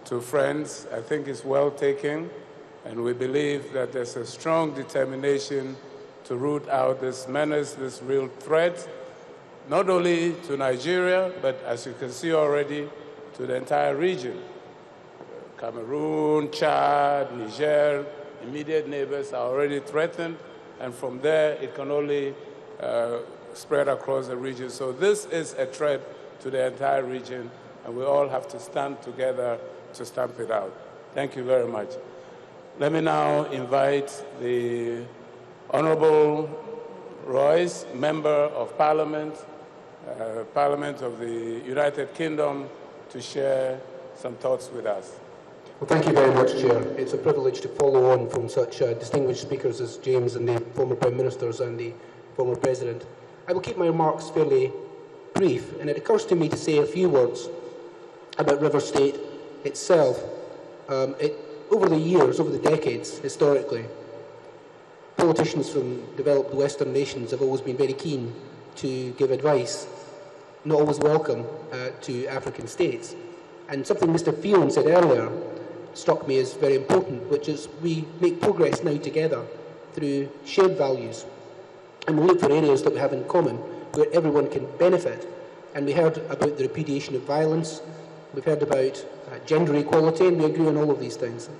to friends, I think is well taken, and we believe that there's a strong determination to root out this menace, this real threat, not only to Nigeria, but as you can see already, to the entire region. Cameroon, Chad, Niger, immediate neighbors are already threatened, and from there it can only spread across the region. So this is a threat to the entire region, and we all have to stand together to stamp it out. Thank you very much. Let me now invite the Honorable Royce, Member of Parliament, Parliament of the United Kingdom, to share some thoughts with us. Well, thank you very much, Chair. It's a privilege to follow on from such distinguished speakers as James and the former Prime Ministers and the former President. I will keep my remarks fairly brief, and it occurs to me to say a few words about River State itself. Over the years, over the decades, historically, politicians from developed Western nations have always been very keen to give advice, not always welcome to African states. And something Mr. Phelan said earlier struck me as very important, which is we make progress now together through shared values, and we look for areas that we have in common where everyone can benefit. And we heard about the repudiation of violence, we've heard about gender equality, and we agree on all of these things.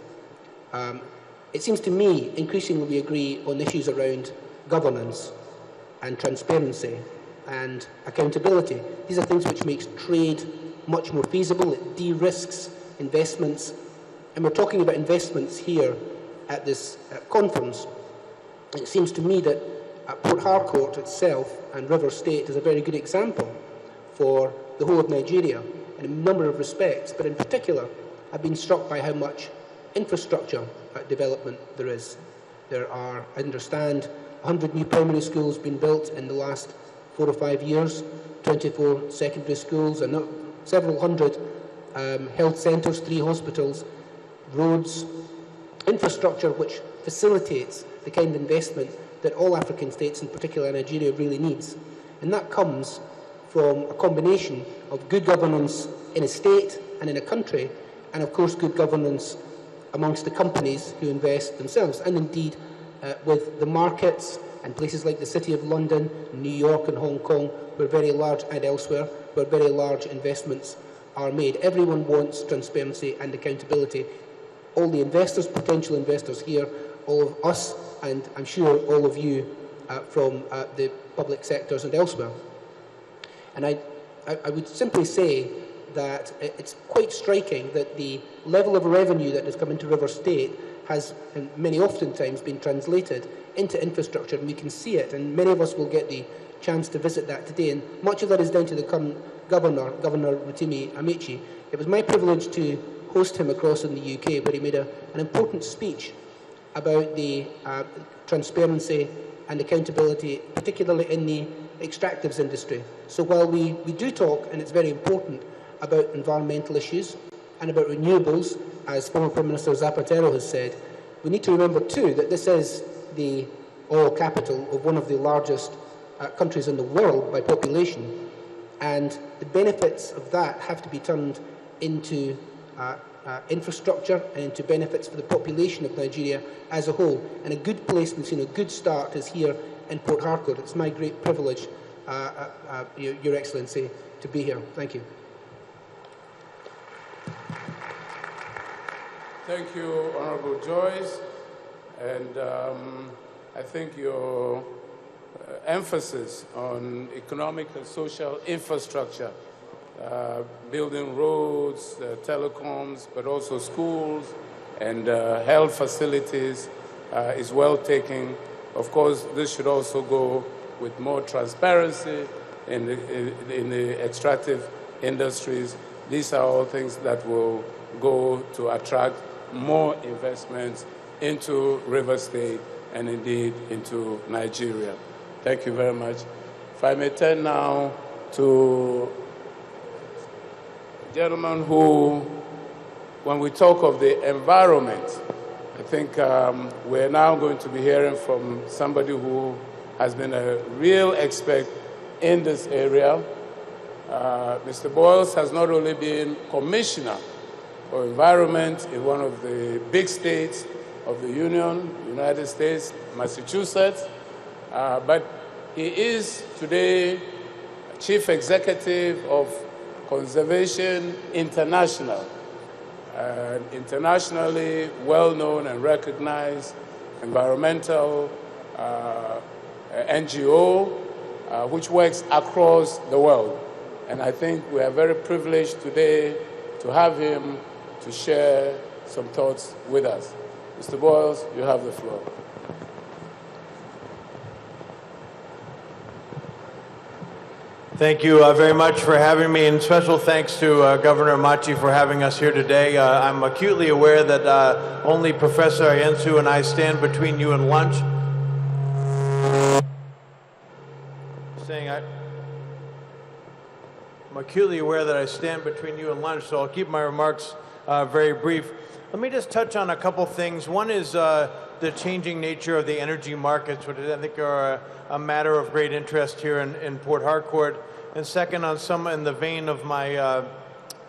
It seems to me increasingly we agree on issues around governance and transparency and accountability. These are things which makes trade much more feasible. It de-risks investments, and we're talking about investments here at this conference. It seems to me that Port Harcourt itself and River State is a very good example for the whole of Nigeria in a number of respects, but in particular I've been struck by how much infrastructure development there is. There are, I understand, 100 new primary schools being built in the last 4 or 5 years, 24 secondary schools, and several hundred health centres, 3 hospitals, roads, infrastructure which facilitates the kind of investment that all African states, in particular Nigeria, really needs. And that comes from a combination of good governance in a state and in a country, and of course good governance amongst the companies who invest themselves, and indeed with the markets and places like the City of London, New York and Hong Kong, where very large, and elsewhere, where very large investments are made. Everyone wants transparency and accountability. All the investors, potential investors here, all of us, and I'm sure all of you from the public sectors and elsewhere. And I would simply say that it's quite striking that the level of revenue that has come into River State has oftentimes been translated into infrastructure, and we can see it, and many of us will get the chance to visit that today, and much of that is down to the current Governor, Governor Rotimi Amechi. It was my privilege to host him across in the UK, where he made an important speech about the transparency and accountability, particularly in the extractives industry. So while we do talk, and it's very important, about environmental issues and about renewables, as former Prime Minister Zapatero has said, we need to remember too that this is the oil capital of one of the largest countries in the world by population, and the benefits of that have to be turned into infrastructure and into benefits for the population of Nigeria as a whole. And a good place, we've seen a good start, is here in Port Harcourt. It's my great privilege, Your Excellency, to be here. Thank you. Thank you, Honourable Joyce, and I think your emphasis on economic and social infrastructure, building roads, telecoms, but also schools and health facilities is well taken. Of course, this should also go with more transparency in the extractive industries. These are all things that will go to attract more investments into River State and indeed into Nigeria. Thank you very much. If I may turn now to a gentleman who, when we talk of the environment, I think we're now going to be hearing from somebody who has been a real expert in this area. Mr. Boyles has not only been Commissioner or environment in one of the big states of the Union, United States, Massachusetts. But he is today Chief Executive of Conservation International, an internationally well-known and recognized environmental NGO which works across the world. And I think we are very privileged today to have him to share some thoughts with us. Mr. Boyles, you have the floor. Thank you very much for having me, and special thanks to Governor Machi for having us here today. I'm acutely aware that only Professor Ayensu and I stand between you and lunch. I'm acutely aware that I stand between you and lunch, so I'll keep my remarks very brief. Let me just touch on a couple things. One is the changing nature of the energy markets, which I think are a matter of great interest here in Port Harcourt. And second, on some in the vein of my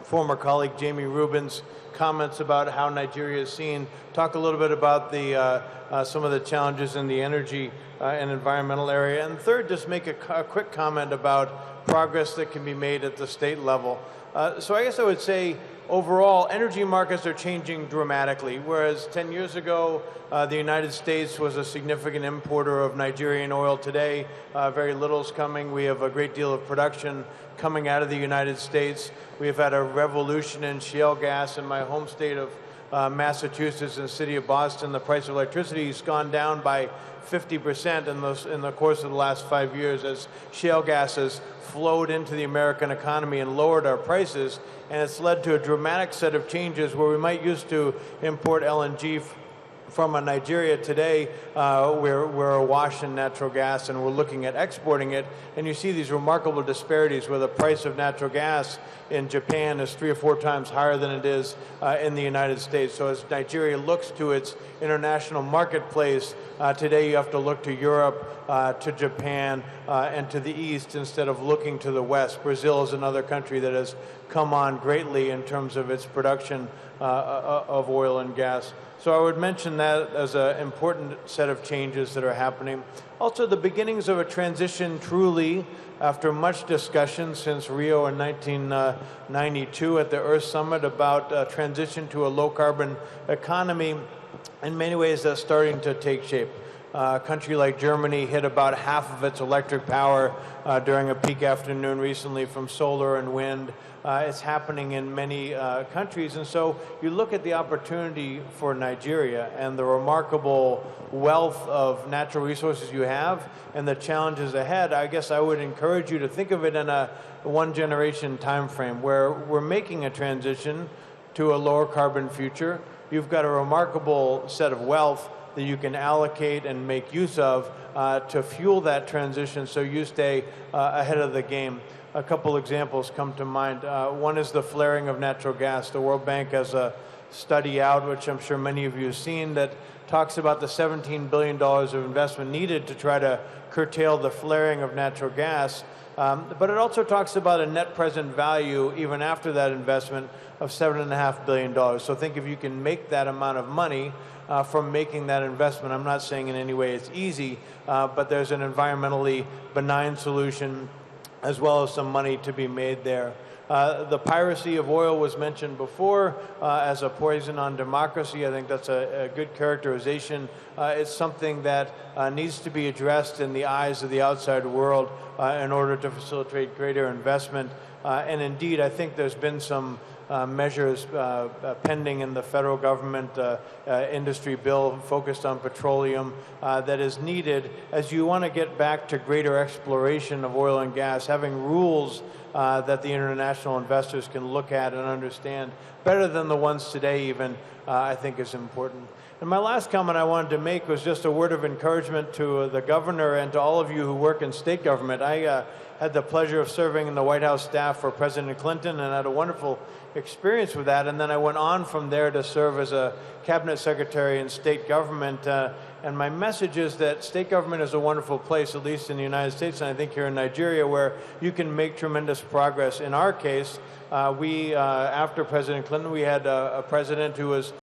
former colleague Jamie Rubin's comments about how Nigeria is seen, talk a little bit about the some of the challenges in the energy and environmental area. And third, just make a quick comment about progress that can be made at the state level. So I guess I would say, overall, energy markets are changing dramatically. Whereas 10 years ago, the United States was a significant importer of Nigerian oil. Today, very little is coming. We have a great deal of production coming out of the United States. We have had a revolution in shale gas in my home state of Massachusetts and the city of Boston. The price of electricity has gone down by 50% in the course of the last 5 years as shale gas has flowed into the American economy and lowered our prices. And it's led to a dramatic set of changes where we might used to import LNG from Nigeria. Today, we're awash in natural gas and we're looking at exporting it. And you see these remarkable disparities where the price of natural gas in Japan is 3 or 4 times higher than it is in the United States. So as Nigeria looks to its international marketplace, today you have to look to Europe, to Japan, and to the East instead of looking to the West. Brazil is another country that has come on greatly in terms of its production of oil and gas. So I would mention that as an important set of changes that are happening. Also, the beginnings of a transition truly, after much discussion since Rio in 1992 at the Earth Summit about transition to a low-carbon economy, in many ways that's starting to take shape. A country like Germany hit about half of its electric power during a peak afternoon recently from solar and wind. It's happening in many countries, and so you look at the opportunity for Nigeria and the remarkable wealth of natural resources you have and the challenges ahead. I guess I would encourage you to think of it in a one-generation time frame where we're making a transition to a lower carbon future. You've got a remarkable set of wealth that you can allocate and make use of to fuel that transition so you stay ahead of the game. A couple examples come to mind. One is the flaring of natural gas. The World Bank has a study out, which I'm sure many of you have seen, that talks about the $17 billion of investment needed to try to curtail the flaring of natural gas. But it also talks about a net present value, even after that investment, of $7.5 billion. So think if you can make that amount of money from making that investment. I'm not saying in any way it's easy, but there's an environmentally benign solution as well as some money to be made there. The piracy of oil was mentioned before as a poison on democracy. I think that's a good characterization. It's something that needs to be addressed in the eyes of the outside world in order to facilitate greater investment. And indeed, I think there's been some measures pending in the federal government industry bill focused on petroleum that is needed as you want to get back to greater exploration of oil and gas. Having rules that the international investors can look at and understand better than the ones today even, I think is important. And my last comment I wanted to make was just a word of encouragement to the governor and to all of you who work in state government. I had the pleasure of serving in the White House staff for President Clinton and had a wonderful experience with that. And then I went on from there to serve as a cabinet secretary in state government. And my message is that state government is a wonderful place, at least in the United States, and I think here in Nigeria, where you can make tremendous progress. In our case, after President Clinton, we had a president who was